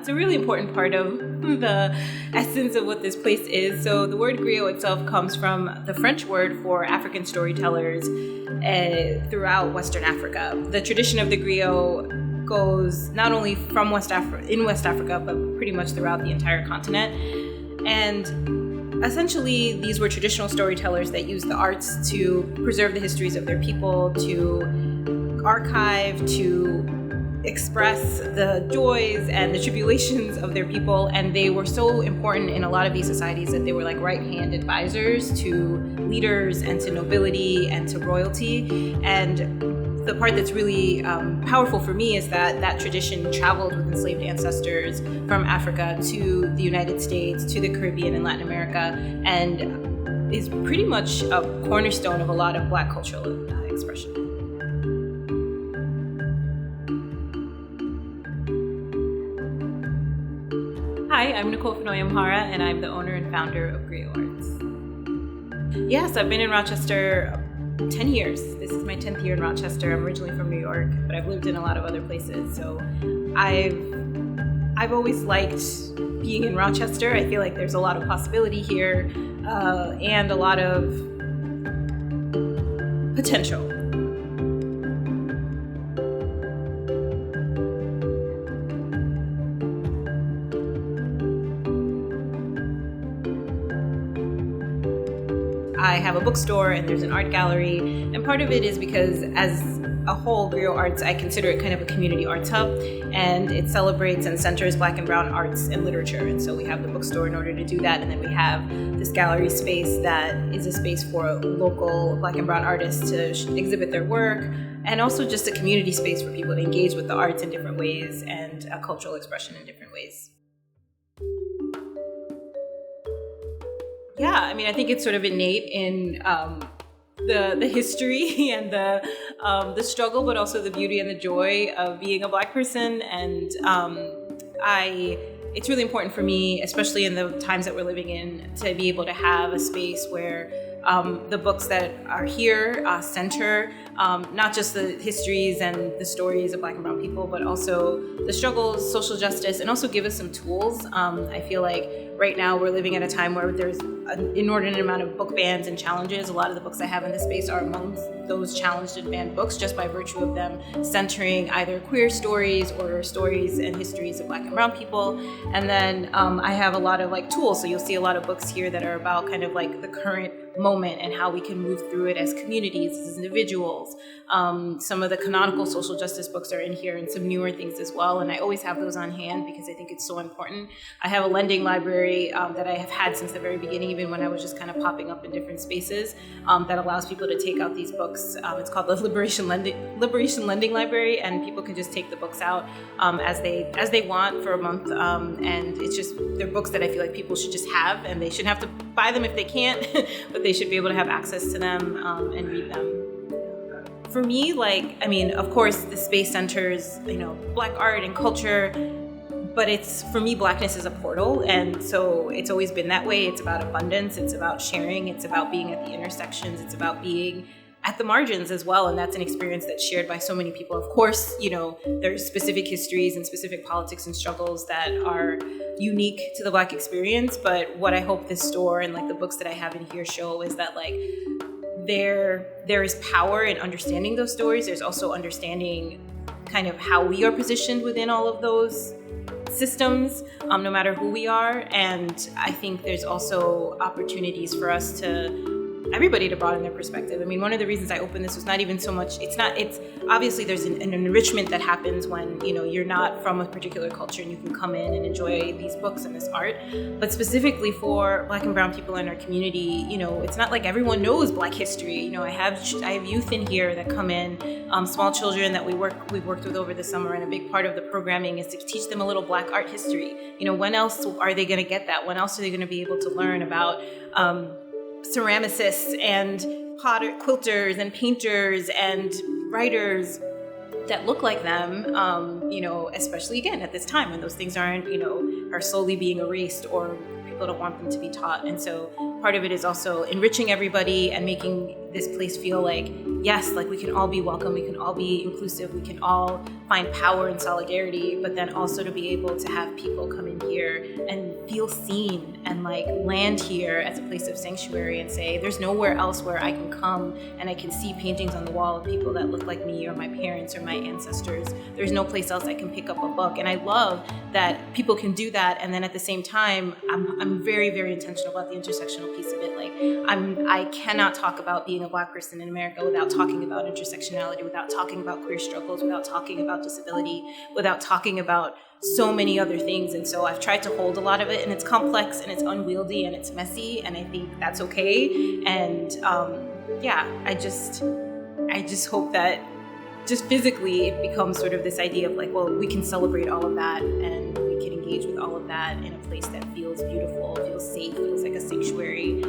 it's a really important part of the essence of what this place is. So the word griot itself comes from the French word for African storytellers throughout Western Africa. The tradition of the griot goes not only from West Africa, but pretty much throughout the entire continent. And essentially, these were traditional storytellers that used the arts to preserve the histories of their people, to archive, to express the joys and the tribulations of their people. And they were so important in a lot of these societies that they were like right-hand advisors to leaders and to nobility and to royalty. And the part that's really powerful for me is that that tradition traveled with enslaved ancestors from Africa to the United States, to the Caribbean and Latin America, and is pretty much a cornerstone of a lot of Black cultural expression. Hi, I'm Nicole Fenoy-Amhara, and I'm the owner and founder of Griot Arts. Yes, I've been in Rochester 10 years. This is my 10th year in Rochester. I'm originally from New York, but I've lived in a lot of other places. So I've always liked being in Rochester. I feel like there's a lot of possibility here and a lot of potential. I have a bookstore and there's an art gallery, and part of it is because as a whole, Griot Arts, I consider it kind of a community arts hub, and it celebrates and centers Black and brown arts and literature. And so we have the bookstore in order to do that, and then we have this gallery space that is a space for local Black and brown artists to exhibit their work, and also just a community space for people to engage with the arts in different ways and cultural expression in different ways. Yeah, I mean, I think it's sort of innate in the history and the struggle, but also the beauty and the joy of being a Black person. And it's really important for me, especially in the times that we're living in, to be able to have a space where the books that are here center not just the histories and the stories of Black and brown people, but also the struggles, social justice, and also give us some tools. I feel like right now we're living at a time where there's an inordinate amount of book bans and challenges. A lot of the books I have in this space are among those challenged and banned books just by virtue of them centering either queer stories or stories and histories of Black and brown people. And then I have a lot of like tools. So you'll see a lot of books here that are about kind of like the current moment and how we can move through it as communities, as individuals. Some of the canonical social justice books are in here and some newer things as well. And I always have those on hand because I think it's so important. I have a lending library that I have had since the very beginning, even when I was just kind of popping up in different spaces, that allows people to take out these books. It's called the Liberation Lending Library, and people can just take the books out as they want for a month. And it's just, they're books that I feel like people should just have, and they shouldn't have to buy them if they can't, but they should be able to have access to them and read them. For me, of course, the space centers, Black art and culture, but for me, Blackness is a portal. And so it's always been that way. It's about abundance. It's about sharing. It's about being at the intersections. It's about being at the margins as well. And that's an experience that's shared by so many people. Of course, there's specific histories and specific politics and struggles that are unique to the Black experience. But what I hope this store and the books that I have in here show is that there is power in understanding those stories. There's also understanding kind of how we are positioned within all of those systems, no matter who we are. And I think there's also opportunities for us everybody to broaden their perspective. I mean, one of the reasons I opened this was not even so much, it's obviously there's an enrichment that happens when, you're not from a particular culture and you can come in and enjoy these books and this art. But specifically for Black and brown people in our community, it's not like everyone knows Black history. I have youth in here that come in, small children that we've worked with over the summer, and a big part of the programming is to teach them a little Black art history. When else are they going to get that? When else are they going to be able to learn about ceramicists and quilters and painters and writers that look like them, especially again at this time when those things are slowly being erased or people don't want them to be taught. And so part of it is also enriching everybody and making this place feel like yes, like we can all be welcome, we can all be inclusive, we can all find power and solidarity, but then also to be able to have people come in here and feel seen and like land here as a place of sanctuary and say, there's nowhere else where I can come and I can see paintings on the wall of people that look like me or my parents or my ancestors. There's no place else I can pick up a book. And I love that people can do that. And then at the same time, I'm very, very intentional about the intersectional piece of it. Like I cannot talk about being a Black person in America without talking about intersectionality, without talking about queer struggles, without talking about disability, without talking about so many other things. And so I've tried to hold a lot of it, and it's complex and it's unwieldy and it's messy, and I think that's okay. And I just hope that just physically it becomes sort of this idea of like, well, we can celebrate all of that and we can engage with all of that in a place that feels beautiful, feels safe, feels like a sanctuary.